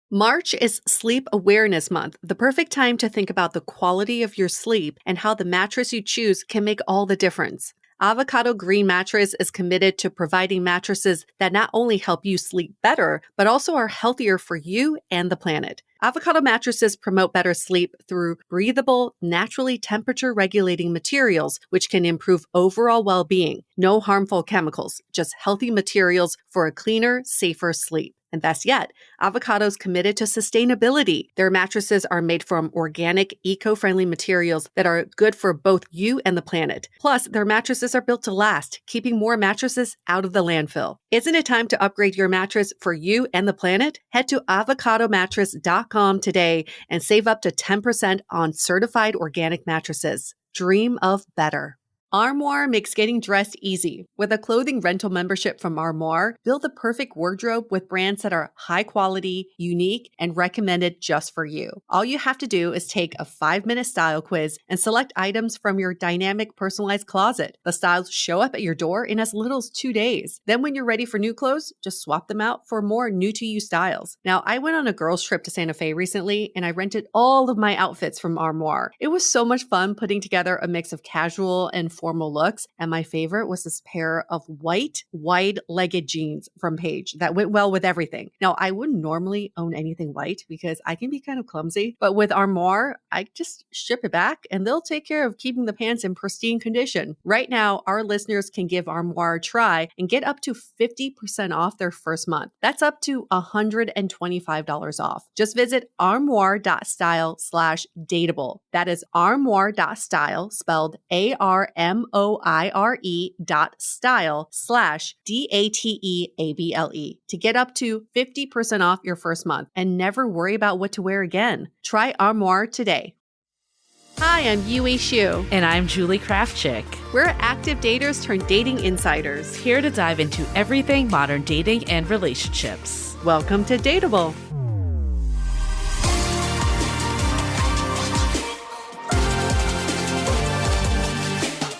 March is Sleep Awareness Month, the perfect time to think about the quality of your sleep and how the mattress you choose can make all the difference. Avocado Green Mattress is committed to providing mattresses that not only help you sleep better, but also are healthier for you and the planet. Avocado mattresses promote better sleep through breathable, naturally temperature-regulating materials, which can improve overall well-being. No harmful chemicals, just healthy materials for a cleaner, safer sleep. And best yet, Avocado's committed to sustainability. Their mattresses are made from organic, eco-friendly materials that are good for both you and the planet. Plus, their mattresses are built to last, keeping more mattresses out of the landfill. Isn't it time to upgrade your mattress for you and the planet? Head to avocadomattress.com today and save up to 10% on certified organic mattresses. Dream of better. Armoire makes getting dressed easy. With a clothing rental membership from Armoire, build the perfect wardrobe with brands that are high quality, unique, and recommended just for you. All you have to do is take a 5-minute style quiz and select items from your dynamic personalized closet. The styles show up at your door in as little as 2 days. Then when you're ready for new clothes, just swap them out for more new-to-you styles. Now, I went on a girls' trip to Santa Fe recently, and I rented all of my outfits from Armoire. It was so much fun putting together a mix of casual and formal looks, and my favorite was this pair of white, wide-legged jeans from Paige that went well with everything. Now, I wouldn't normally own anything white because I can be kind of clumsy, but with Armoire, I just ship it back and they'll take care of keeping the pants in pristine condition. Right now, our listeners can give Armoire a try and get up to 50% off their first month. That's up to $125 off. Just visit armoire.style/dateable. That is armoire.style, spelled ARMOIRE.style/DATEABLE to get up to 50% off your first month and never worry about what to wear again. Try Armoire today. Hi, I'm Yue Xu. And I'm Julie Kraftchick. We're active daters turned dating insiders. Here to dive into everything modern dating and relationships. Welcome to Dateable.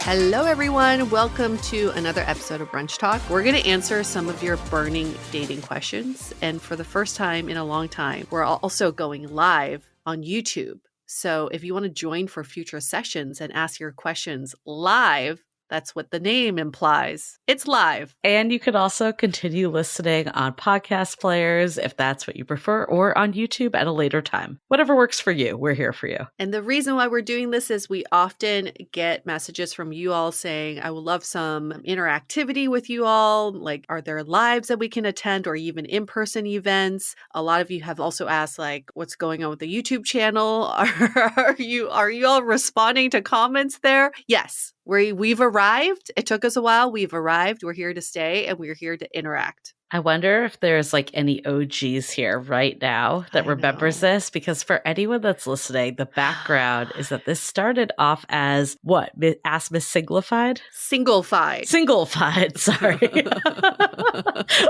Hello, everyone. Welcome to another episode of Brunch Talk. We're going to answer some of your burning dating questions. And for the first time in a long time, we're also going live on YouTube. So if you want to join for future sessions and ask your questions live, that's what the name implies. It's live. And you could also continue listening on podcast players if that's what you prefer, or on YouTube at a later time. Whatever works for you, we're here for you. And the reason why we're doing this is we often get messages from you all saying, I would love some interactivity with you all. Like, are there lives that we can attend or even in-person events? A lot of you have also asked, like, what's going on with the YouTube channel? Are you all responding to comments there? Yes. We've arrived. It took us a while. We've arrived. We're here to stay and we're here to interact. I wonder if there's like any OGs here right now that remembers this, because for anyone that's listening, the background is that this started off as what? Ask Miss Singlified? Singlified, sorry.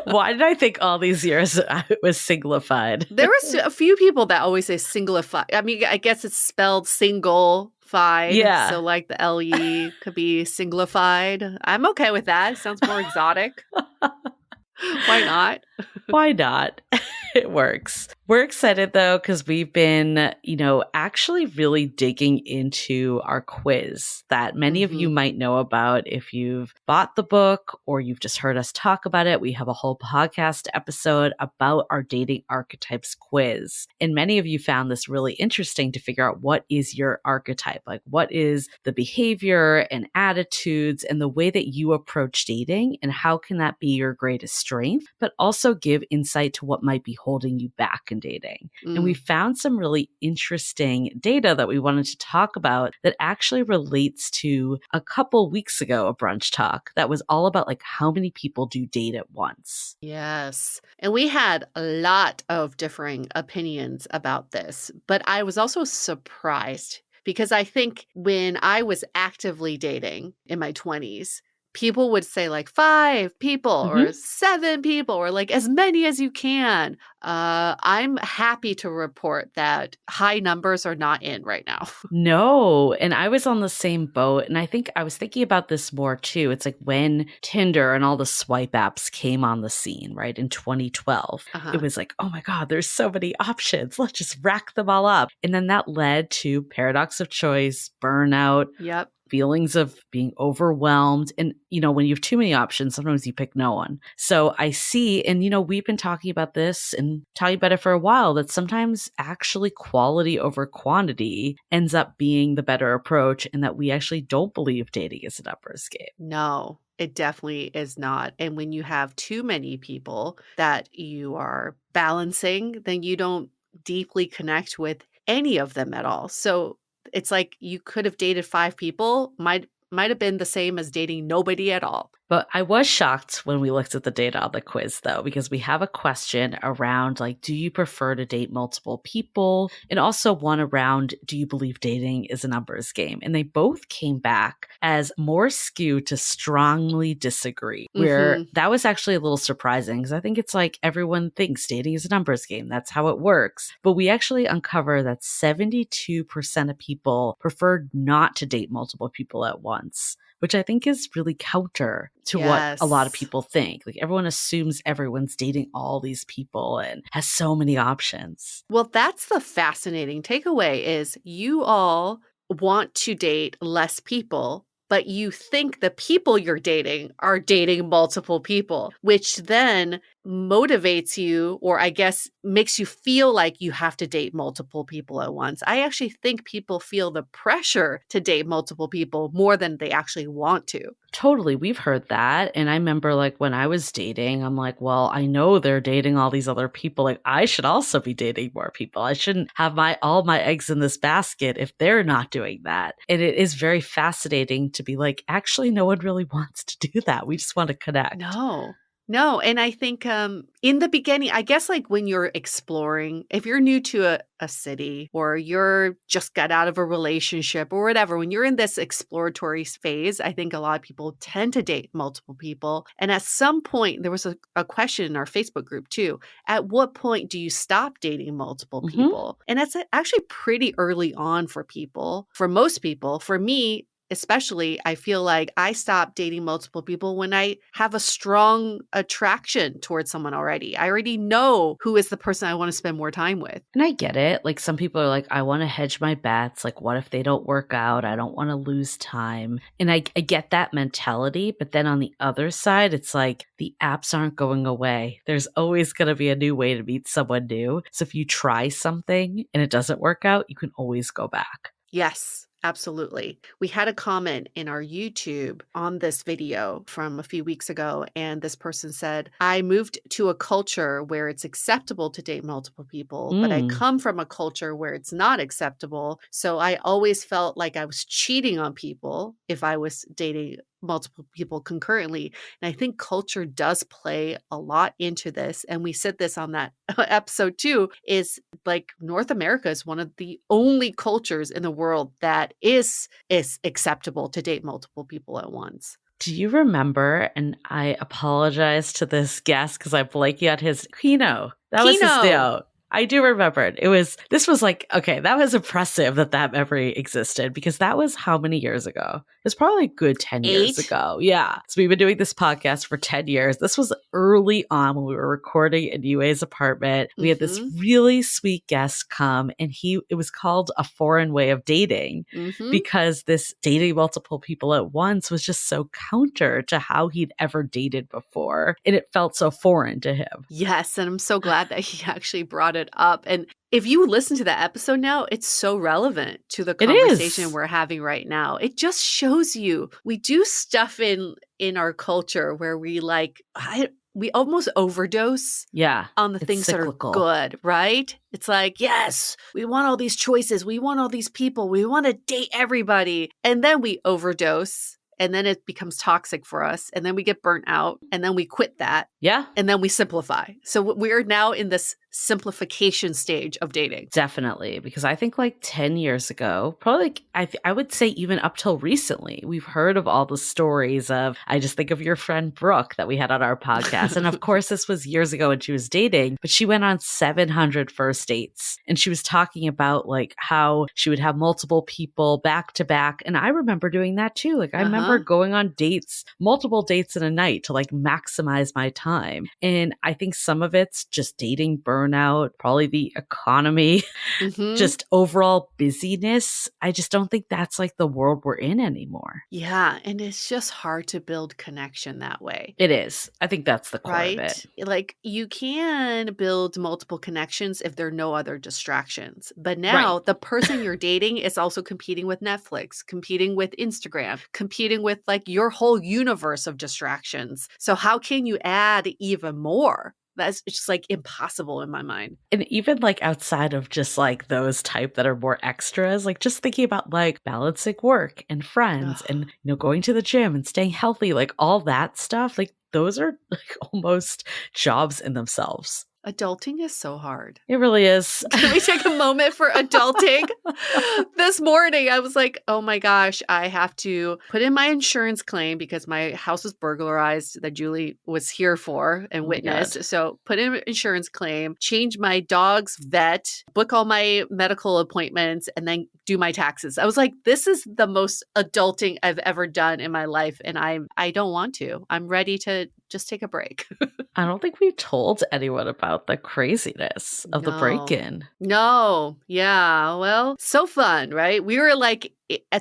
Why did I think all these years it was Singlified? There was a few people that always say Singlified. I mean, I guess it's spelled single. Yeah. So like the LE could be singlified. I'm okay with that. It sounds more exotic. Why not? Why not? It works. We're excited though, because we've been, actually really digging into our quiz that many of you might know about if you've bought the book or you've just heard us talk about it. We have a whole podcast episode about our dating archetypes quiz. And many of you found this really interesting to figure out what is your archetype? Like, what is the behavior and attitudes and the way that you approach dating, and how can that be your greatest strength, but also give insight to what might be holding you back in dating. And we found some really interesting data that we wanted to talk about that actually relates to a couple weeks ago, a brunch talk that was all about like how many people do date at once. Yes. And we had a lot of differing opinions about this, but I was also surprised because I think when I was actively dating in my 20s, people would say like 5 people or Mhm. 7 people or like as many as you can. I'm happy to report that high numbers are not in right now. No, and I was on the same boat, and I think I was thinking about this more too. It's like when Tinder and all the swipe apps came on the scene, right, in 2012, it Uh-huh. was like, oh my God, there's so many options. Let's just rack them all up. And then that led to paradox of choice, burnout, Yep. feelings of being overwhelmed. And, when you have too many options, sometimes you pick no one. So I see, and, we've been talking about this and talking about it for a while, that sometimes actually quality over quantity ends up being the better approach, and that we actually don't believe dating is a numbers game. No, it definitely is not. And when you have too many people that you are balancing, then you don't deeply connect with any of them at all. So it's like you could have dated 5 people, might have been the same as dating nobody at all. But I was shocked when we looked at the data on the quiz, though, because we have a question around, like, do you prefer to date multiple people? And also one around, do you believe dating is a numbers game? And they both came back as more skewed to strongly disagree, where Mhm. that was actually a little surprising, because I think it's like everyone thinks dating is a numbers game. That's how it works. But we actually uncover that 72% of people preferred not to date multiple people at once, which I think is really counter to what a lot of Yes. people think. Like everyone assumes everyone's dating all these people and has so many options. Well, that's the fascinating takeaway is you all want to date less people, but you think the people you're dating are dating multiple people, which then motivates you, or I guess makes you feel like you have to date multiple people at once. I actually think people feel the pressure to date multiple people more than they actually want to. Totally. We've heard that. And I remember like when I was dating, I'm like, well, I know they're dating all these other people. Like I should also be dating more people. I shouldn't have all my eggs in this basket if they're not doing that. And it is very fascinating to be like, actually, no one really wants to do that. We just want to connect. No. No, and I think, in the beginning, I guess, like, when you're exploring, if you're new to a city or you're just got out of a relationship or whatever, when you're in this exploratory phase, I think a lot of people tend to date multiple people, and at some point, there was a question in our Facebook group too, at what point do you stop dating multiple Hmm. people? And that's actually pretty early on for people, for most people. For me, especially, I feel like I stop dating multiple people when I have a strong attraction towards someone already. I already know who is the person I want to spend more time with. And I get it. Like some people are like, I want to hedge my bets. Like, what if they don't work out? I don't want to lose time. And I get that mentality. But then on the other side, it's like the apps aren't going away. There's always going to be a new way to meet someone new. So if you try something and it doesn't work out, you can always go back. Yes, absolutely. We had a comment in our YouTube on this video from a few weeks ago, and this person said, I moved to a culture where it's acceptable to date multiple people, but I Mm. come from a culture where it's not acceptable. So I always felt like I was cheating on people if I was dating multiple people concurrently. And I think culture does play a lot into this. And we said this on that episode too, is like North America is one of the only cultures in the world that is acceptable to date multiple people at once. Do you remember, and I apologize to this guest because I'm blanking on his Kino. That was his Kino. name. I do remember it. This was like, okay, that was impressive that memory existed because that was how many years ago? It was probably a good 10 years 8. ago. Yeah. So we've been doing this podcast for 10 years. This was early on when we were recording in Yue's apartment. We had this Mm-hmm. really sweet guest come and it was called A Foreign Way of Dating Mm-hmm. because this dating multiple people at once was just so counter to how he'd ever dated before. And it felt so foreign to him. Yes, and I'm so glad that he actually brought it up. And if you listen to that episode now, it's so relevant to the It conversation is. we're having right now. It just shows you we do stuff in our culture where we almost overdose Yeah. on the It's things that are cyclical. good, right? It's like, yes, we want all these choices. We want all these people. We want to date everybody. And then we overdose. And then it becomes toxic for us. And then we get burnt out. And then we quit that. Yeah. And then we simplify. So we're now in this simplification stage of dating. Definitely, because I think like 10 years ago, probably like I would say even up till recently, we've heard of all the stories of, I just think of your friend Brooke that we had on our podcast. And of course, this was years ago when she was dating, but she went on 700 first dates. And she was talking about like how she would have multiple people back to back. And I remember doing that too. Like I remember going on dates, multiple dates in a night to like maximize my time. And I think some of it's just dating burnout, probably the economy, just overall busyness. I just don't think that's like the world we're in anymore. Yeah. And it's just hard to build connection that way. It is. I think that's the core of it. Like you can build multiple connections if there are no other distractions. But now the person you're dating is also competing with Netflix, competing with Instagram, competing with like your whole universe of distractions. So how can you add even more? That's just like impossible in my mind. And even like outside of just like those type that are more extras, like just thinking about like balancing work and friends and, going to the gym and staying healthy, like all that stuff, like those are like almost jobs in themselves. Adulting is so hard. It really is. Can we take a moment for adulting? This morning, I was like, oh my gosh, I have to put in my insurance claim because my house was burglarized that Julie was here for and witnessed. So put in an insurance claim, change my dog's vet, book all my medical appointments, and then do my taxes. I was like, this is the most adulting I've ever done in my life. And I don't want to. I'm ready to just take a break. I don't think we told anyone about the craziness of the break-in. No. Yeah. Well, so fun, right? We were like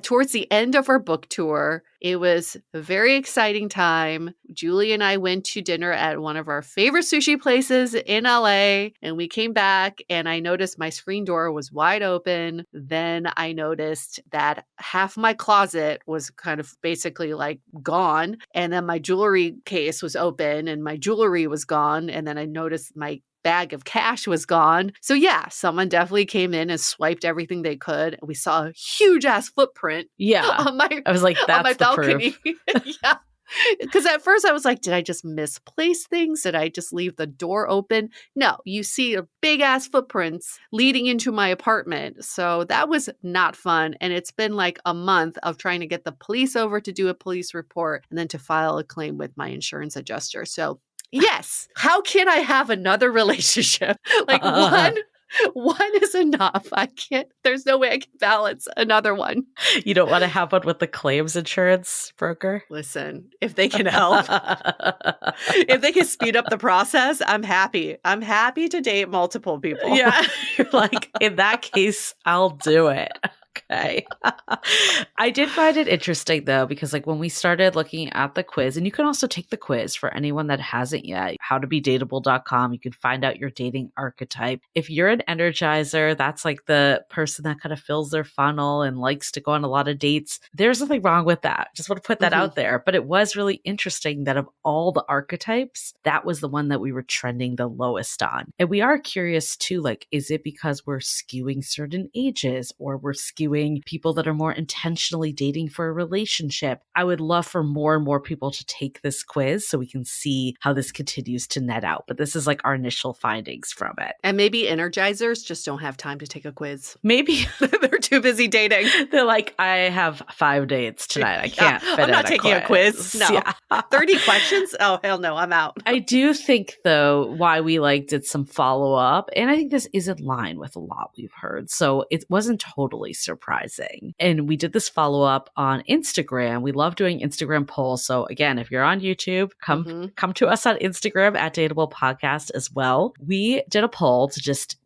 towards the end of our book tour. It was a very exciting time. Julie and I went to dinner at one of our favorite sushi places in LA, and we came back and I noticed my screen door was wide open. Then I noticed that half my closet was kind of basically like gone. And then my jewelry case was open and my jewelry was gone. And then I noticed my bag of cash was gone. So yeah, someone definitely came in and swiped everything they could. We saw a huge ass footprint. Yeah. I was like, that's on my the balcony. proof. Yeah. Because at first I was like, did I just misplace things? Did I just leave the door open? No, you see a big ass footprints leading into my apartment. So that was not fun. And it's been like a month of trying to get the police over to do a police report and then to file a claim with my insurance adjuster. So yes. How can I have another relationship? Like one is enough. I can't, there's no way I can balance another one. You don't want to have one with the claims insurance broker? Listen, if they can help, if they can speed up the process, I'm happy. I'm happy to date multiple people. Yeah. You're like, in that case, I'll do it. Okay. I did find it interesting though, because like when we started looking at the quiz, and you can also take the quiz for anyone that hasn't yet, howtobedateable.com. You can find out your dating archetype. If you're an energizer, that's like the person that kind of fills their funnel and likes to go on a lot of dates. There's nothing wrong with that. Just want to put that out there. But it was really interesting that of all the archetypes, that was the one that we were trending the lowest on. And we are curious too, like, is it because we're skewing certain ages or we're skewing people that are more intentionally dating for a relationship? I would love for more and more people to take this quiz so we can see how this continues to net out. But this is like our initial findings from it. And maybe energizers just don't have time to take a quiz. Maybe they're too busy dating. They're like, I have 5 dates tonight. I can't fit I'm not in taking a quiz. No. Yeah. 30 questions? Oh, hell no, I'm out. I do think, though, why we did some follow-up, and I think this is in line with a lot we've heard. So it wasn't totally surprising. And we did this follow-up on Instagram. We love doing Instagram polls. So again, if you're on YouTube, come to us on Instagram at Dateable Podcast as well. We did a poll to just,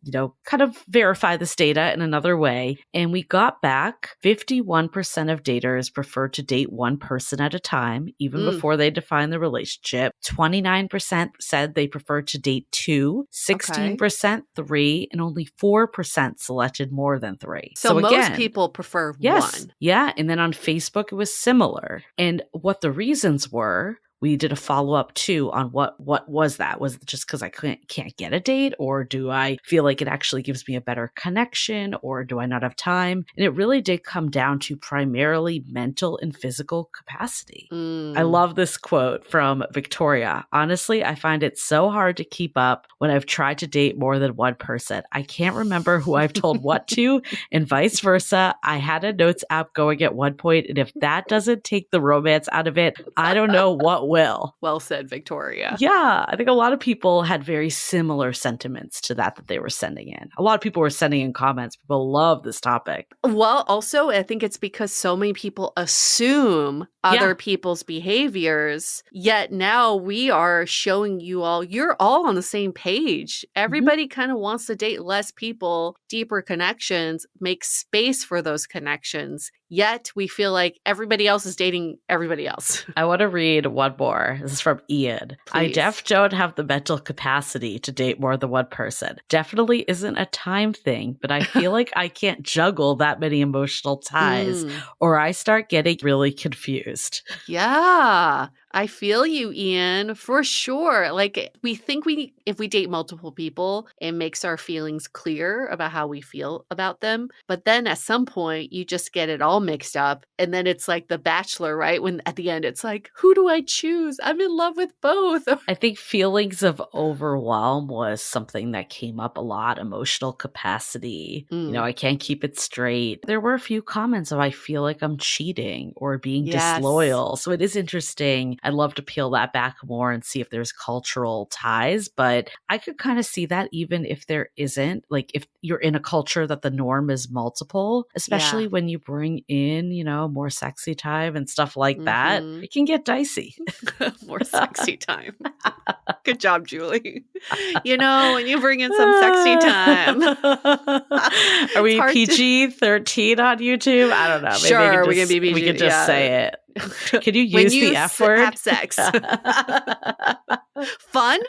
kind of verify this data in another way. And we got back 51% of daters prefer to date one person at a time, even before they define the relationship. 29% said they prefer to date 2, 16% 3, and only 4% selected more than 3. So again, most people prefer one. Yeah. And then on Facebook, it was similar. And what the reasons were we did a follow-up too on what was that? Was it just because I can't get a date, or do I feel like it actually gives me a better connection, or do I not have time? And it really did come down to primarily mental and physical capacity. I love this quote from Victoria. Honestly, I find it so hard to keep up when I've tried to date more than one person. I can't remember who I've told what to, and vice versa. I had a notes app going at one point, and if that doesn't take the romance out of it, I don't know what will. Well said, Victoria. Yeah, I think a lot of people had very similar sentiments to that they were sending in. A lot of people were sending in comments. People love this topic. Well, also, I think it's because so many people assume other people's behaviors, yet now we are showing you all, you're all on the same page. Everybody kind of wants to date less people, deeper connections, make space for those connections. Yet we feel like everybody else is dating everybody else. I want to read one more. This is from Ian. Please. I don't have the mental capacity to date more than one person. Definitely isn't a time thing, but I feel like I can't juggle that many emotional ties or I start getting really confused. Yeah. I feel you, Ian, for sure. Like we think if we date multiple people, it makes our feelings clear about how we feel about them. But then at some point you just get it all mixed up. And then it's like The Bachelor, right? When at the end it's like, who do I choose? I'm in love with both. I think feelings of overwhelm was something that came up a lot. Emotional capacity. You know, I can't keep it straight. There were a few comments of I feel like I'm cheating or being disloyal. So it is interesting. I'd love to peel that back more and see if there's cultural ties, but I could kind of see that even if there isn't, like if you're in a culture that the norm is multiple, especially when you bring in, you know, more sexy time and stuff like that, it can get dicey. More sexy time. Good job, Julie. You know, when you bring in some sexy time. Are we PG-13 on YouTube? I don't know. Maybe sure, we can be PG. We can just say it. Can you use the F word? Have sex. Fun?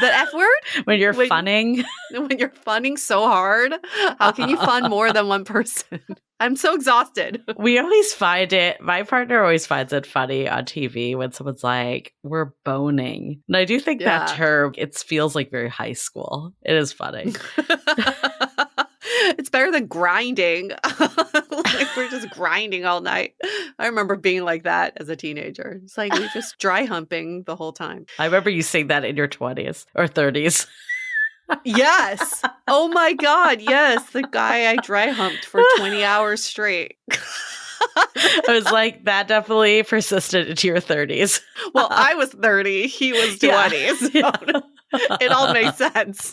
The F word? When you're funning? When you're funning so hard? How can you fun more than one person? I'm so exhausted. We always find it, my partner always finds it funny on TV when someone's like, we're boning. And I do think that term, it feels like very high school. It is funny. It's better than grinding. Like we're just grinding all night. I remember being like that as a teenager. It's like we're just dry humping the whole time. I remember you saying that in your 20s or 30s. Yes. Oh my God. Yes. The guy I dry humped for 20 hours straight. I was like, that definitely persisted into your 30s. Well, I was 30. He was 20. So it all made sense.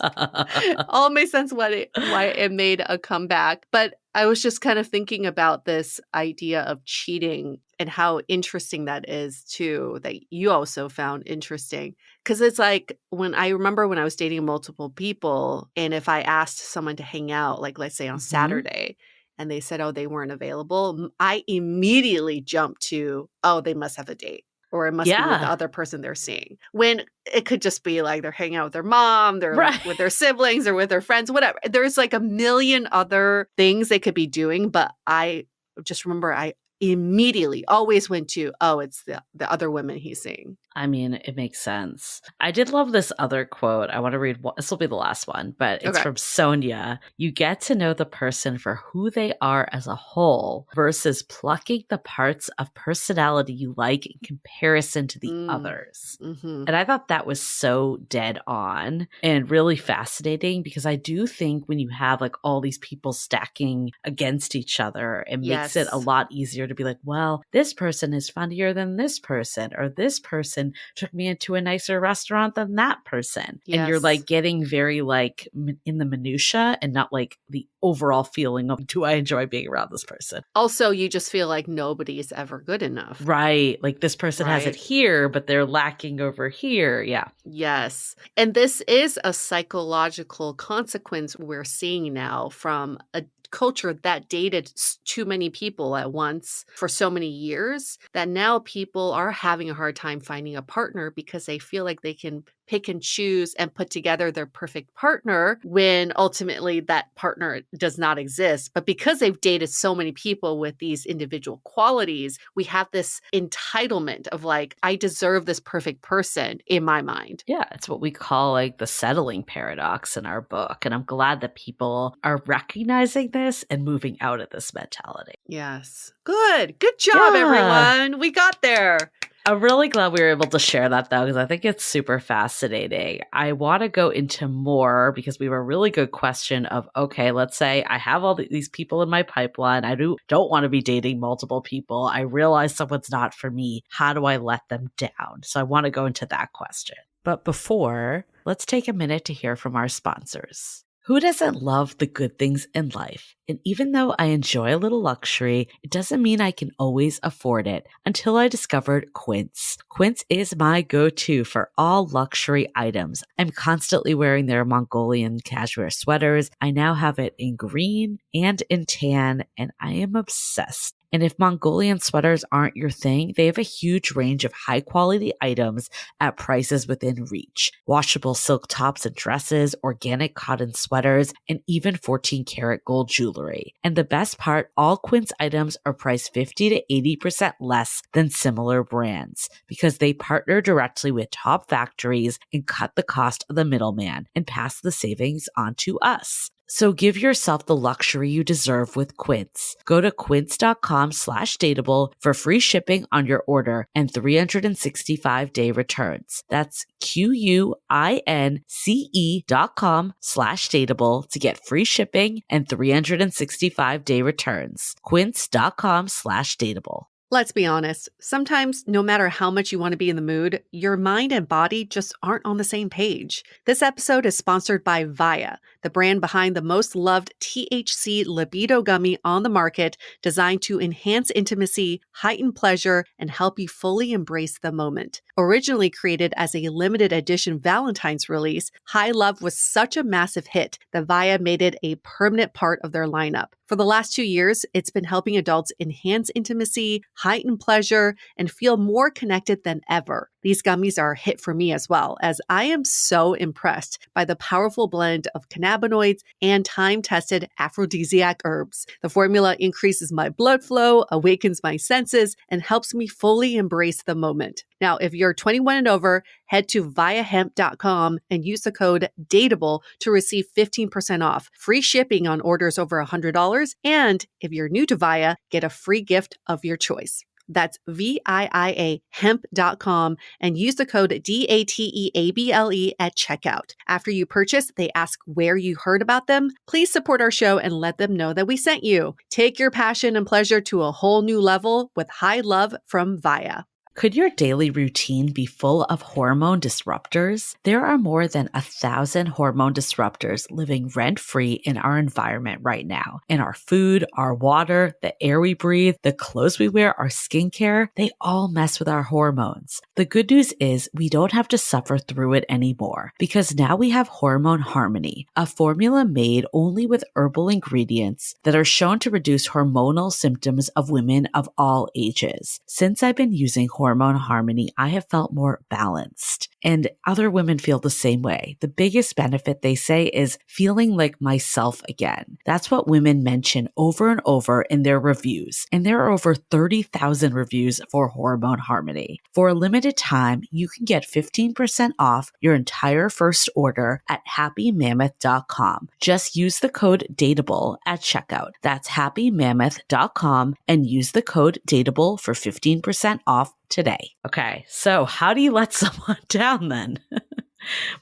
All made sense why it made a comeback. But I was just kind of thinking about this idea of cheating and how interesting that is too, that you also found interesting. Because it's like I remember when I was dating multiple people, and if I asked someone to hang out, like let's say on Saturday, and they said, oh, they weren't available, I immediately jumped to, oh, they must have a date. Or it must be with the other person they're seeing. When it could just be like they're hanging out with their mom, they're with their siblings, or with their friends, whatever. There's like a million other things they could be doing. But I just remember I immediately always went to, oh, it's the other women he's seeing. I mean, it makes sense. I did love this other quote. I want to read, this will be the last one, but it's from Sonia. You get to know the person for who they are as a whole versus plucking the parts of personality you like in comparison to the others. And I thought that was so dead on and really fascinating, because I do think when you have like all these people stacking against each other, it makes it a lot easier to be like, well, this person is funnier than this person, or this person took me into a nicer restaurant than that person. And you're like getting very like in the minutia and not like the overall feeling of, do I enjoy being around this person? Also, you just feel like nobody's ever good enough. Right. Like this person has it here, but they're lacking over here. Yeah. Yes. And this is a psychological consequence we're seeing now from a culture that dated too many people at once for so many years, that now people are having a hard time finding a partner because they feel like they can pick and choose and put together their perfect partner when ultimately that partner does not exist. But because they've dated so many people with these individual qualities, we have this entitlement of like, I deserve this perfect person in my mind. Yeah, it's what we call like the settling paradox in our book. And I'm glad that people are recognizing this and moving out of this mentality. Yes. Good. Good job, everyone. We got there. I'm really glad we were able to share that though, because I think it's super fascinating. I want to go into more because we have a really good question of, okay, let's say I have all these people in my pipeline. I don't want to be dating multiple people. I realize someone's not for me. How do I let them down? So I want to go into that question. But before, let's take a minute to hear from our sponsors. Who doesn't love the good things in life? And even though I enjoy a little luxury, it doesn't mean I can always afford it until I discovered Quince. Quince is my go-to for all luxury items. I'm constantly wearing their Mongolian cashmere sweaters. I now have it in green and in tan, and I am obsessed. And if Mongolian sweaters aren't your thing, they have a huge range of high quality items at prices within reach. Washable silk tops and dresses, organic cotton sweaters, and even 14 karat gold jewelry. And the best part, all Quince items are priced 50 to 80% less than similar brands because they partner directly with top factories and cut the cost of the middleman and pass the savings on to us. So give yourself the luxury you deserve with Quince. Go to quince.com/dateable for free shipping on your order and 365-day returns. That's QUINCE.com/dateable to get free shipping and 365-day returns. Quince.com/dateable. Let's be honest. Sometimes, no matter how much you want to be in the mood, your mind and body just aren't on the same page. This episode is sponsored by Via, the brand behind the most loved THC libido gummy on the market, designed to enhance intimacy, heighten pleasure, and help you fully embrace the moment. Originally created as a limited edition Valentine's release, High Love was such a massive hit that Via made it a permanent part of their lineup. For the last 2 years, it's been helping adults enhance intimacy, heighten pleasure, and feel more connected than ever. These gummies are a hit for me as well, as I am so impressed by the powerful blend of cannabinoids and time-tested aphrodisiac herbs. The formula increases my blood flow, awakens my senses, and helps me fully embrace the moment. Now, if you're 21 and over, head to viahemp.com and use the code DATEABLE to receive 15% off, free shipping on orders over $100, and if you're new to Via, get a free gift of your choice. That's VIIA hemp.com and use the code DATEABLE at checkout. After you purchase, they ask where you heard about them. Please support our show and let them know that we sent you. Take your passion and pleasure to a whole new level with High Love from Via. Could your daily routine be full of hormone disruptors? There are more than 1,000 hormone disruptors living rent-free in our environment right now. In our food, our water, the air we breathe, the clothes we wear, our skincare, they all mess with our hormones. The good news is we don't have to suffer through it anymore because now we have Hormone Harmony, a formula made only with herbal ingredients that are shown to reduce hormonal symptoms of women of all ages. Since I've been using Hormone Harmony, I have felt more balanced. And other women feel the same way. The biggest benefit, they say, is feeling like myself again. That's what women mention over and over in their reviews. And there are over 30,000 reviews for Hormone Harmony. For a limited time, you can get 15% off your entire first order at happymammoth.com. Just use the code DATEABLE at checkout. That's happymammoth.com and use the code DATEABLE for 15% off today. Okay, so how do you let someone down then?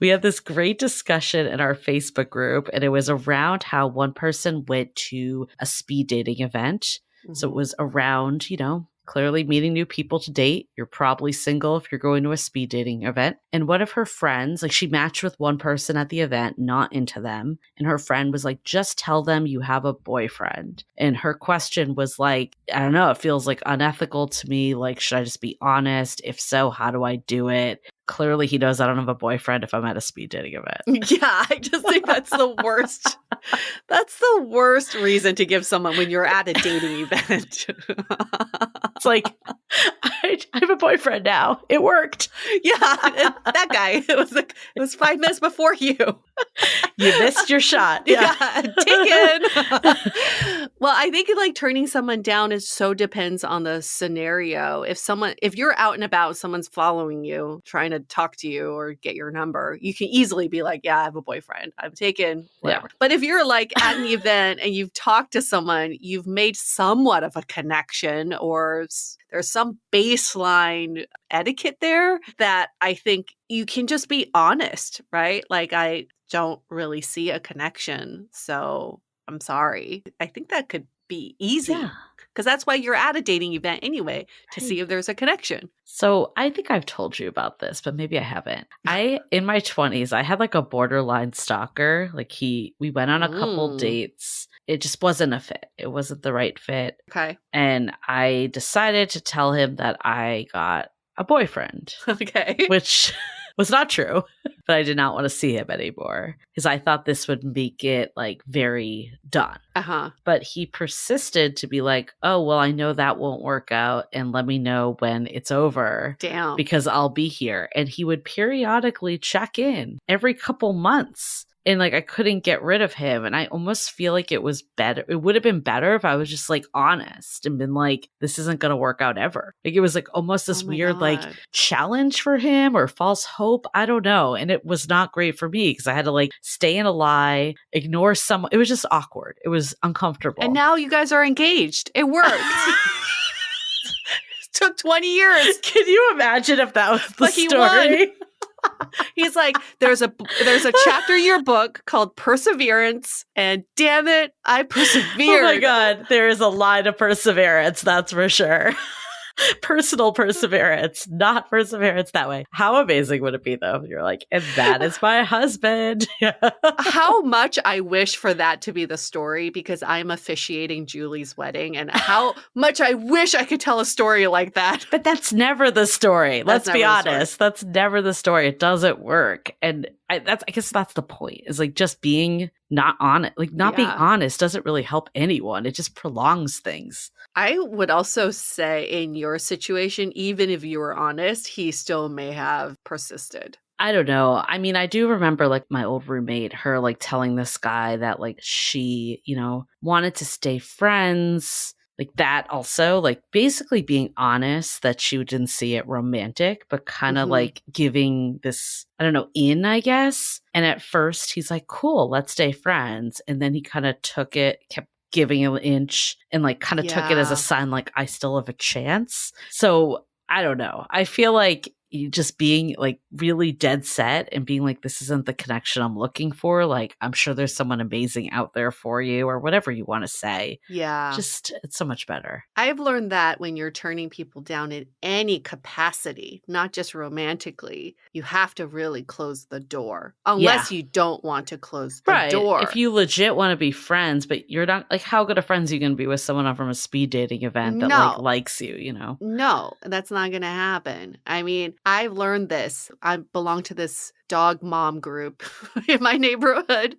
We had this great discussion in our Facebook group, and it was around how one person went to a speed dating event. Mm-hmm. So it was around, clearly meeting new people to date. You're probably single if you're going to a speed dating event. And one of her friends, she matched with one person at the event, not into them. And her friend was like, just tell them you have a boyfriend. And her question was like, I don't know, it feels like unethical to me. Like, should I just be honest? If so, how do I do it? Clearly he knows I don't have a boyfriend if I'm at a speed dating event. Yeah, I just think that's the worst. That's the the worst reason to give someone when you're at a dating event. It's like, I have a boyfriend now. It worked. Yeah, that guy. It was 5 minutes before you. You missed your shot. Yeah, taken. Well, I think like turning someone down is so depends on the scenario. If you're out and about, someone's following you, trying to talk to you or get your number, you can easily be like, yeah, I have a boyfriend. I'm taken, whatever. Yeah. But if you're like at an event and you've talked to someone, you've made somewhat of a connection, or there's some baseline etiquette there that I think you can just be honest, right? Like, I don't really see a connection, so I'm sorry. I think that could be easy. Yeah. Because that's why you're at a dating event anyway, to see if there's a connection. So I think I've told you about this, but maybe I haven't. In my 20s, I had like a borderline stalker. Like we went on a couple dates. It just wasn't a fit. It wasn't the right fit. Okay. And I decided to tell him that I got a boyfriend. Okay. Which was not true, but I did not want to see him anymore because I thought this would make it like very done. Uh-huh. But he persisted to be like, oh, well, I know that won't work out and let me know when it's over. Damn. Because I'll be here. And he would periodically check in every couple months. And like I couldn't get rid of him. And I almost feel like it was better. It would have been better if I was just like honest and been like, this isn't going to work out ever. Like it was like almost this weird like challenge for him or false hope. I don't know. And it was not great for me because I had to like stay in a lie, ignore someone. It was just awkward. It was uncomfortable. And now you guys are engaged. It worked. It took 20 years. Can you imagine if that was the story? He's like, there's a chapter in your book called Perseverance, and damn it, I persevered. Oh my God, there is a line of perseverance, that's for sure. Personal perseverance, not perseverance that way. How amazing would it be though? You're like, and that is my husband. How much I wish for that to be the story, because I'm officiating Julie's wedding, and how much I wish I could tell a story like that. But that's never the story. Let's be honest. That's never the story. It doesn't work. And I guess that's the point, is like just being not honest, like not being honest doesn't really help anyone. It just prolongs things. I would also say in your situation, even if you were honest, he still may have persisted. I don't know. I mean, I do remember like my old roommate, her like telling this guy that like she, wanted to stay friends. Like that also, like basically being honest that she didn't see it romantic, but kind of like giving this, I don't know, in, I guess. And at first he's like, cool, let's stay friends. And then he kind of took it, kept giving him an inch and like kind of took it as a sign like I still have a chance. So I don't know. I feel like you just being like really dead set and being like, this isn't the connection I'm looking for. Like, I'm sure there's someone amazing out there for you, or whatever you want to say. Yeah. Just, it's so much better. I've learned that when you're turning people down in any capacity, not just romantically, you have to really close the door. Unless you don't want to close the door. If you legit want to be friends, but you're not, like, how good of friends are you going to be with someone from a speed dating event that like likes you, No, that's not going to happen. I mean, I've learned this. I belong to this dog mom group in my neighborhood.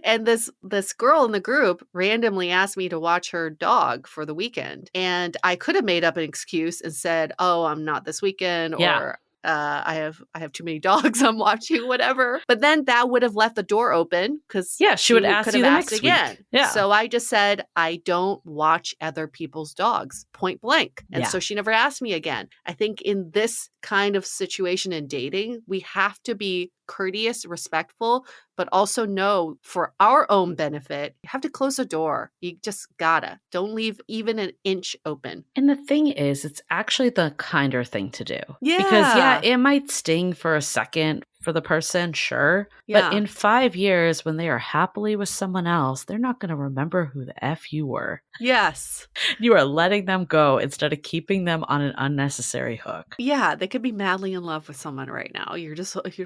And this girl in the group randomly asked me to watch her dog for the weekend. And I could have made up an excuse and said, oh, I'm not this weekend, or I have too many dogs I'm watching, whatever. But then that would have left the door open, because she would ask you the next again. Week. Yeah. So I just said, I don't watch other people's dogs, point blank. And so she never asked me again. I think in this kind of situation in dating, we have to be courteous, respectful, but also know for our own benefit, you have to close the door. You just gotta. Don't leave even an inch open. And the thing is, it's actually the kinder thing to do. Yeah. Because it might sting for a second for the person, sure. Yeah. But in 5 years, when they are happily with someone else, they're not going to remember who the F you were. Yes. You are letting them go instead of keeping them on an unnecessary hook. Yeah, they could be madly in love with someone right now. You're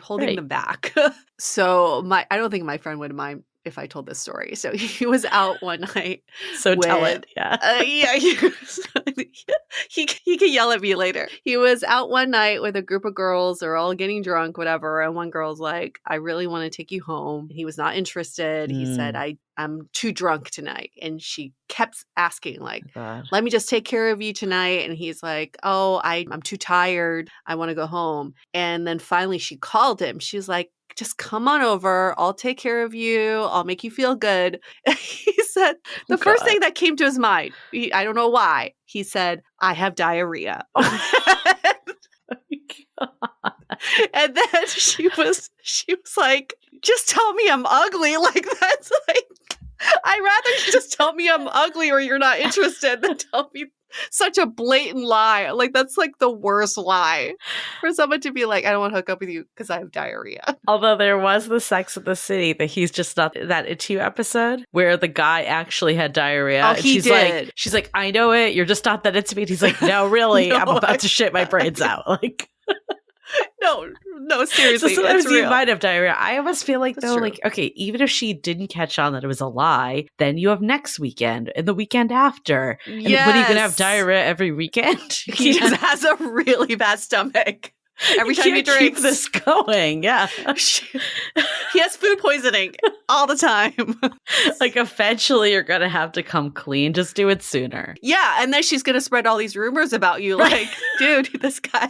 holding them back. So I don't think my friend would mind if I told this story. So he was out one night. So tell it. Yeah. Yeah. He can yell at me later. He was out one night with a group of girls. They're all getting drunk, whatever. And one girl's like, I really want to take you home. He was not interested. He said, I'm too drunk tonight. And she kept asking, like, let me just take care of you tonight. And he's like, oh, I'm too tired. I want to go home. And then finally she called him. She's like, just come on over. I'll take care of you. I'll make you feel good. He said the first thing that came to his mind, I don't know why, he said, I have diarrhea. And then she was like, just tell me I'm ugly. Like, that's like, I'd rather you just tell me I'm ugly or you're not interested than tell me such a blatant lie. Like, that's like the worst lie for someone to be like, I don't want to hook up with you because I have diarrhea. Although there was the Sex of the City that he's just not that into episode where the guy actually had diarrhea. Oh, and he did. She's like, I know it. You're just not that into me. And he's like, no, really, I'm about to shit my brains out. Like, no, seriously. So sometimes you might have diarrhea. I almost feel like, though, like, okay, even if she didn't catch on that it was a lie, then you have next weekend and the weekend after. And what, are you going to have diarrhea every weekend? He just has a really bad stomach. Every time he drinks. Keep this going, yeah. He has food poisoning all the time. Like, eventually you're going to have to come clean. Just do it sooner. Yeah, and then she's going to spread all these rumors about you. Like, dude, this guy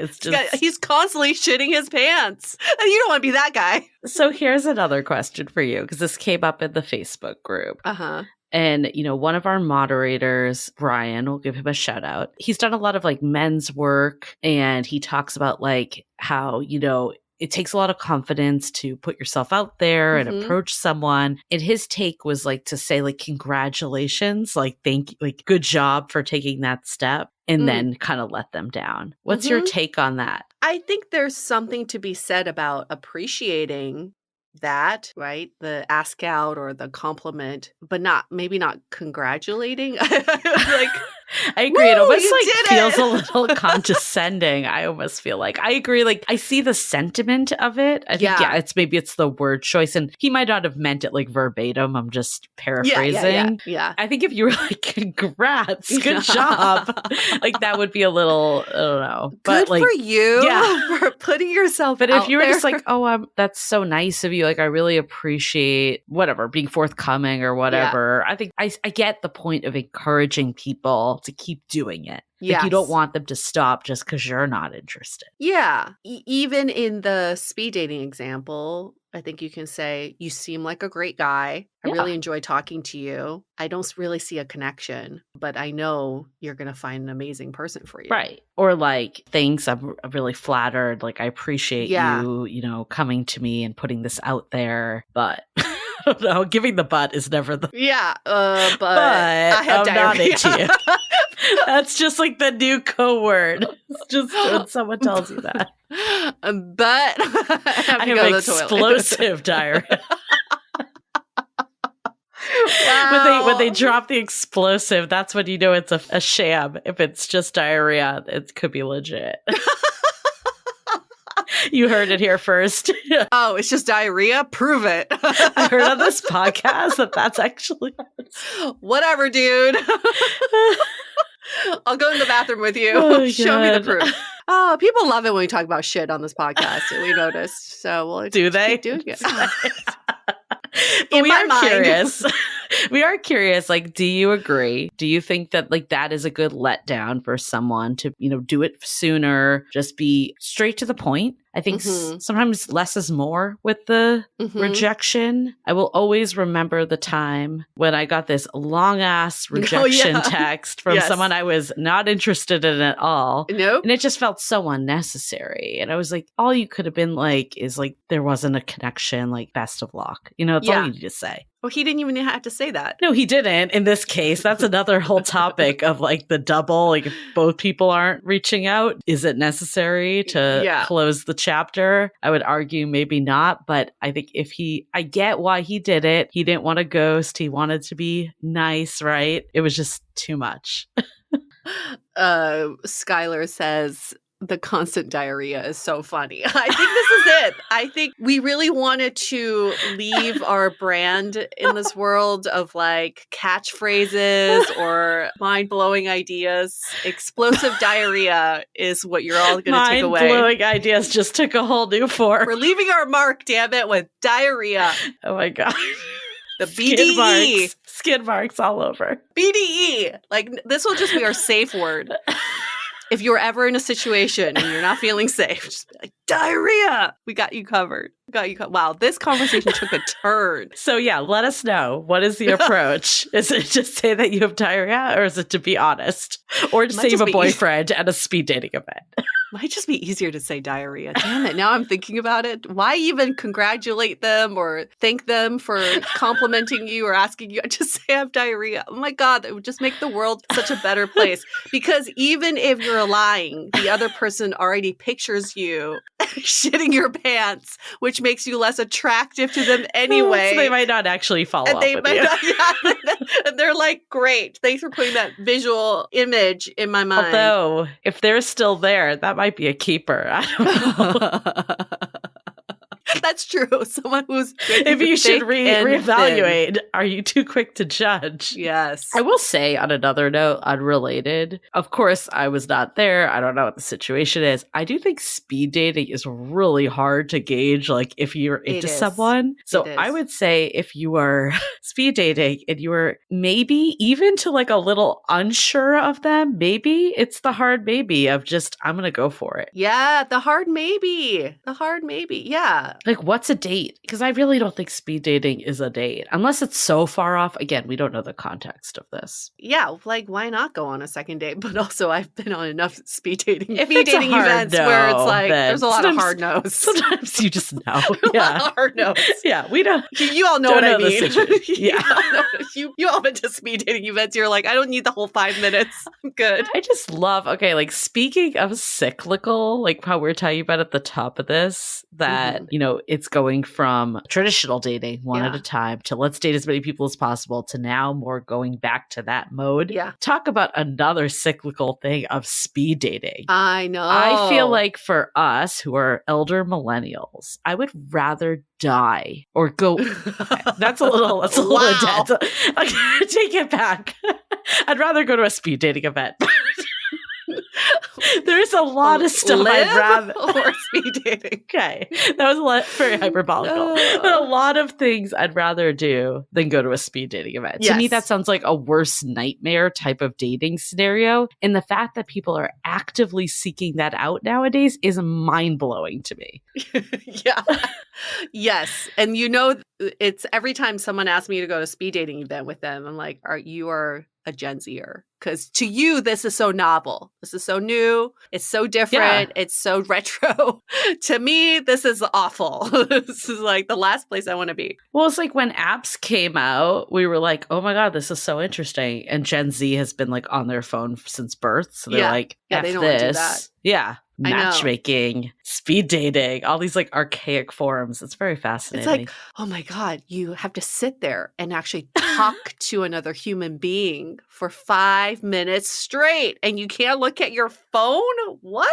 is just... he's constantly shitting his pants. And you don't want to be that guy. So here's another question for you, because this came up in the Facebook group. Uh-huh. And, you know, one of our moderators, Brian, we'll give him a shout out. He's done a lot of like men's work, and he talks about like how, you know, it takes a lot of confidence to put yourself out there and approach someone. And his take was like to say like, congratulations, like, thank you, like, good job for taking that step, and then kind of let them down. What's your take on that? I think there's something to be said about appreciating that, right? The ask out or the compliment, but maybe not congratulating. Like, I agree. It almost like feels a little condescending. I almost feel like I agree. Like, I see the sentiment of it. I think, it's the word choice, and he might not have meant it like verbatim. I'm just paraphrasing. Yeah. I think if you were like, congrats, good job, like that would be a little, I don't know. Good for you for putting yourself But out if you were there. just like, oh, that's so nice of you. Like, I really appreciate whatever, being forthcoming or whatever. I think I get the point of encouraging people to keep doing it. Like, you don't want them to stop just because you're not interested. Yeah. Even in the speed dating example, I think you can say, you seem like a great guy. I really enjoy talking to you. I don't really see a connection, but I know you're going to find an amazing person for you. Right. Or like, thanks, I'm really flattered. Like, I appreciate you, you know, coming to me and putting this out there. But I don't know, giving the butt is never the... but I have I'm not into you. That's just like the new code word. It's just when someone tells you that. But I have explosive diarrhea. Wow. When they drop the explosive, that's when you know it's a sham. If it's just diarrhea, it could be legit. You heard it here first. Oh, it's just diarrhea? Prove it. I heard on this podcast that's actually... Whatever, dude. I'll go in the bathroom with you. Show me the proof. Oh, people love it when we talk about shit on this podcast. We noticed. So we'll do they? Keep doing it. But we are curious. We are curious. Like, do you agree? Do you think that like that is a good letdown for someone to, you know, do it sooner? Just be straight to the point. I think sometimes less is more with the rejection. I will always remember the time when I got this long ass rejection text from someone I was not interested in at all. Nope. And it just felt so unnecessary. And I was like, all you could have been like is like, there wasn't a connection, like, best of luck. You know, it's all you need to say. Well, he didn't even have to say that. No, he didn't. In this case, that's another whole topic of like the double, like if both people aren't reaching out, is it necessary to close the chapter? I would argue maybe not, but I think I get why he did it. He didn't want to ghost. He wanted to be nice, right? It was just too much. Skylar says, The constant diarrhea is so funny. I think this is it. I think we really wanted to leave our brand in this world of like catchphrases or mind-blowing ideas. Explosive diarrhea is what you're all going to take away. Mind-blowing ideas just took a whole new form. We're leaving our mark, damn it, with diarrhea. Oh my God. The BDE. Skid marks all over. BDE. Like, this will just be our safe word. If you're ever in a situation and you're not feeling safe, just be like, diarrhea. We got you covered. Wow, this conversation took a turn. So yeah, let us know. What is the approach? Is it just say that you have diarrhea, or is it to be honest? Or to save a boyfriend at a speed dating event? Might just be easier to say diarrhea. Damn it. Now I'm thinking about it. Why even congratulate them or thank them for complimenting you or asking you? Just say I have diarrhea. Oh my God, that would just make the world such a better place. Because even if you're lying, the other person already pictures you shitting your pants, which makes you less attractive to them anyway. So they might not actually follow up with you. And they're like, great. Thanks for putting that visual image in my mind. Although, if they're still there, that might be a keeper. I don't know. That's true. Someone who's if you should reevaluate, are you too quick to judge? Yes. I will say on another note, unrelated, of course, I was not there. I don't know what the situation is. I do think speed dating is really hard to gauge, like if you're into someone. So I would say if you are speed dating and you are maybe even to like a little unsure of them, maybe it's the hard maybe of just, I'm going to go for it. Yeah, the hard maybe. Yeah. Like, what's a date? Because I really don't think speed dating is a date. Unless it's so far off. Again, we don't know the context of this. Yeah, like, why not go on a second date? But also, I've been on enough speed dating events no, where it's like, there's a lot of hard no's. Sometimes you just know. Yeah. Hard no's. Yeah, we don't. You all know what I mean. Yeah. You all been to speed dating events. You're like, I don't need the whole 5 minutes. I'm good. I just love, okay, like, speaking of cyclical, like how we're talking about at the top of this, that, you know, it's going from traditional dating one at a time to let's date as many people as possible to now more going back to that mode. Yeah. Talk about another cyclical thing of speed dating. I know. I feel like for us who are elder millennials, I would rather die or go. That's a little intense. Take it back. I'd rather go to a speed dating event. There's a lot of stuff I'd rather or speed dating. Okay, that was very hyperbolical. But a lot of things I'd rather do than go to a speed dating event. Yes. To me, that sounds like a worse nightmare type of dating scenario. And the fact that people are actively seeking that out nowadays is mind blowing to me. Yeah. Yes. And you know, it's every time someone asks me to go to a speed dating event with them, I'm like, you are a Gen Zer. Because to you, this is so novel. This is so new. It's so different. Yeah. It's so retro. To me, this is awful. This is like the last place I want to be. Well, it's like when apps came out, we were like, oh my God, this is so interesting. And Gen Z has been like on their phone since birth. So they're like, F they don't this. Want to do that. Yeah. Matchmaking, speed dating, all these like archaic forums. It's very fascinating. It's like, oh my God, you have to sit there and actually talk to another human being for 5 minutes straight and you can't look at your phone? What?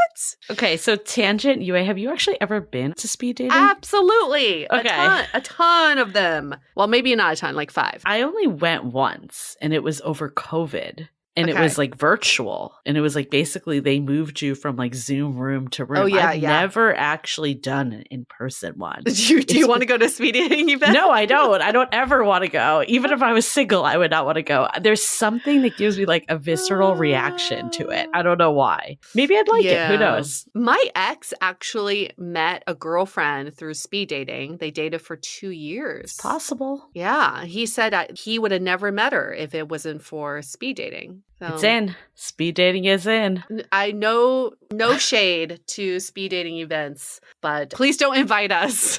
Okay, so tangent, Yue, have you actually ever been to speed dating? Absolutely. Okay. A ton of them. Well, maybe not a ton, like 5. I only went once and it was over COVID. And it was like virtual. And it was like basically they moved you from like Zoom room to room. Oh, yeah, I've never actually done an in-person one. Do you want to go to a speed dating event? No, I don't. I don't ever want to go. Even if I was single, I would not want to go. There's something that gives me like a visceral reaction to it. I don't know why. Maybe I'd like it. Who knows? My ex actually met a girlfriend through speed dating. They dated for 2 years. It's possible. Yeah. He said he would have never met her if it wasn't for speed dating. So, it's in. Speed dating is in. I know no shade to speed dating events, but please don't invite us.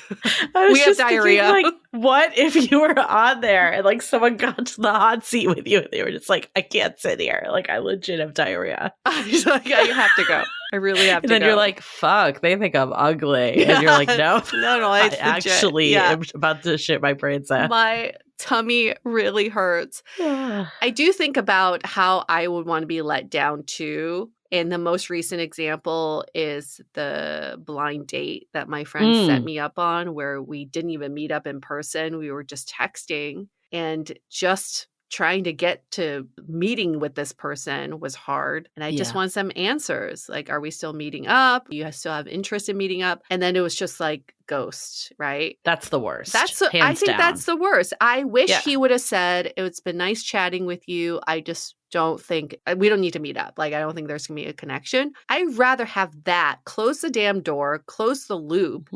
We have diarrhea. Thinking, like, what if you were on there and like someone got to the hot seat with you and they were just like, I can't sit here. Like, I legit have diarrhea. I have to go. I really have to go. And then you're like, fuck, they think I'm ugly. Yeah. And you're like, no, I actually am about to shit my brains out. My tummy really hurts. I do think about how I would want to be let down too. And the most recent example is the blind date that my friend set me up on, where we didn't even meet up in person. We were just texting, and just trying to get to meeting with this person was hard. And I just want some answers. Like, are we still meeting up? You still have interest in meeting up? And then it was just like ghost, right? That's the worst. I think that's the worst. I wish he would have said, it's been nice chatting with you. I just don't think we don't need to meet up. Like, I don't think there's going to be a connection. I'd rather have that. Close the damn door, close the loop.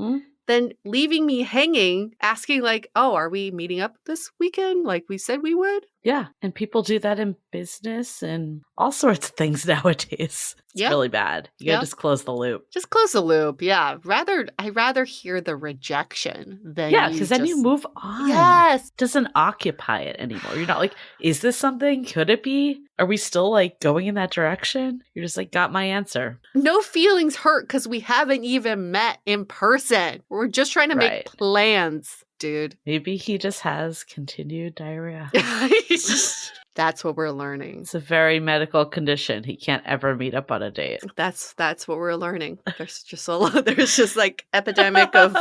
Than leaving me hanging, asking like, oh, are we meeting up this weekend like we said we would? Yeah. And people do that in business and all sorts of things nowadays. It's really bad. You gotta just close the loop. Just close the loop. Yeah. I'd rather hear the rejection than because then you move on. Yes. It doesn't occupy it anymore. You're not like, is this something? Could it be? Are we still like going in that direction? You're just like, got my answer. No feelings hurt because we haven't even met in person. We're just trying to make plans, dude. Maybe he just has continued diarrhea. That's what we're learning. It's a very medical condition. He can't ever meet up on a date. That's what we're learning. There's just like epidemic of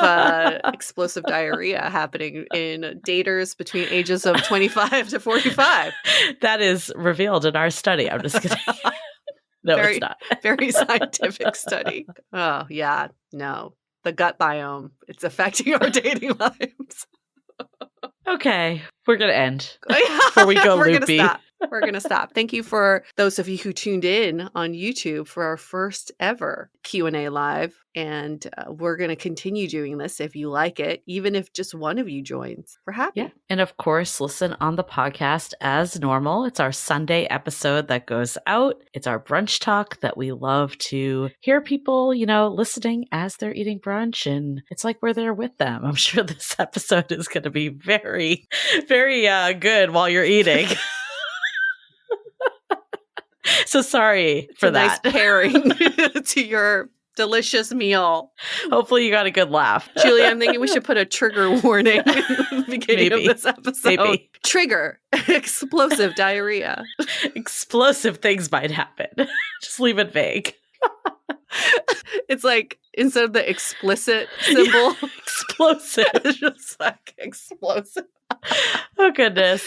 explosive diarrhea happening in daters between ages of 25 to 45. That is revealed in our study. I'm just kidding. No, it's not. Very scientific study. Oh, yeah. No. The gut biome. It's affecting our dating lives. Okay, we're going to end before we go loopy. We're going to stop. Thank you for those of you who tuned in on YouTube for our first ever Q&A live. And we're going to continue doing this if you like it, even if just one of you joins. We're happy. Yeah. And of course, listen on the podcast as normal. It's our Sunday episode that goes out. It's our brunch talk that we love to hear people, listening as they're eating brunch. And it's like we're there with them. I'm sure this episode is going to be very, very good while you're eating. So sorry for that. Nice pairing to your delicious meal. Hopefully you got a good laugh. Julie, I'm thinking we should put a trigger warning in the beginning of this episode. Maybe. Trigger. Explosive diarrhea. Explosive things might happen. Just leave it vague. It's like, instead of the explicit symbol, explosive. It's just like explosive. Oh, goodness.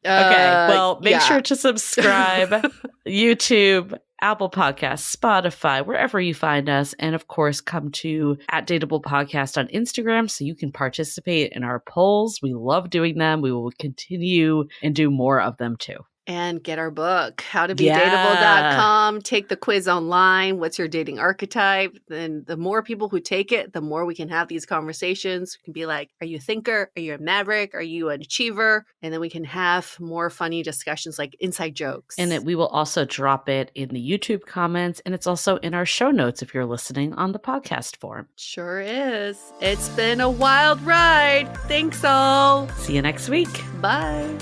Okay, well, make sure to subscribe. YouTube, Apple Podcasts, Spotify, wherever you find us. And of course, come to @DATEABLE Podcast on Instagram so you can participate in our polls. We love doing them. We will continue and do more of them too. And get our book, howtobedateable.com. Take the quiz online. What's your dating archetype? Then the more people who take it, the more we can have these conversations. We can be like, are you a thinker? Are you a maverick? Are you an achiever? And then we can have more funny discussions like inside jokes. And we will also drop it in the YouTube comments. And it's also in our show notes if you're listening on the podcast form. Sure is. It's been a wild ride. Thanks all. See you next week. Bye.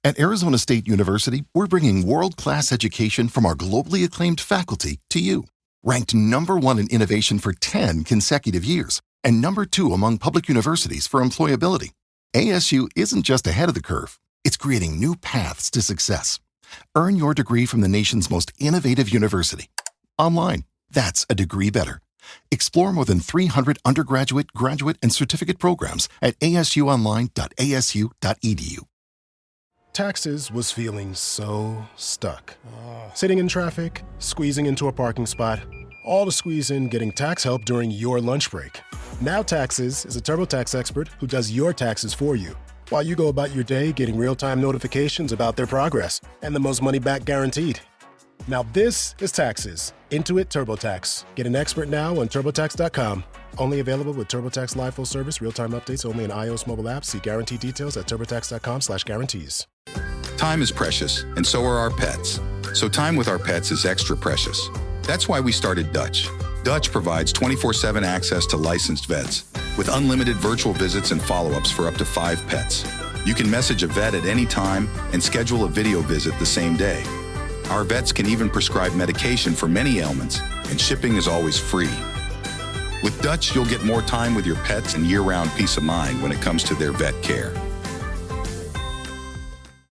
At Arizona State University, we're bringing world-class education from our globally acclaimed faculty to you. Ranked #1 in innovation for 10 consecutive years and #2 among public universities for employability. ASU isn't just ahead of the curve, it's creating new paths to success. Earn your degree from the nation's most innovative university. Online, that's a degree better. Explore more than 300 undergraduate, graduate, and certificate programs at asuonline.asu.edu. Taxes was feeling so stuck. Sitting in traffic, squeezing into a parking spot, all to squeeze in getting tax help during your lunch break. Now Taxes is a TurboTax expert who does your taxes for you, while you go about your day getting real-time notifications about their progress and the most money back guaranteed. Now this is Taxes. Intuit TurboTax. Get an expert now on TurboTax.com. Only available with TurboTax Live Full Service, real-time updates only in iOS mobile apps. See guarantee details at TurboTax.com/guarantees. Time is precious, and so are our pets. So time with our pets is extra precious. That's why we started Dutch. Dutch provides 24/7 access to licensed vets with unlimited virtual visits and follow-ups for up to 5 pets. You can message a vet at any time and schedule a video visit the same day. Our vets can even prescribe medication for many ailments, and shipping is always free. With Dutch, you'll get more time with your pets and year-round peace of mind when it comes to their vet care.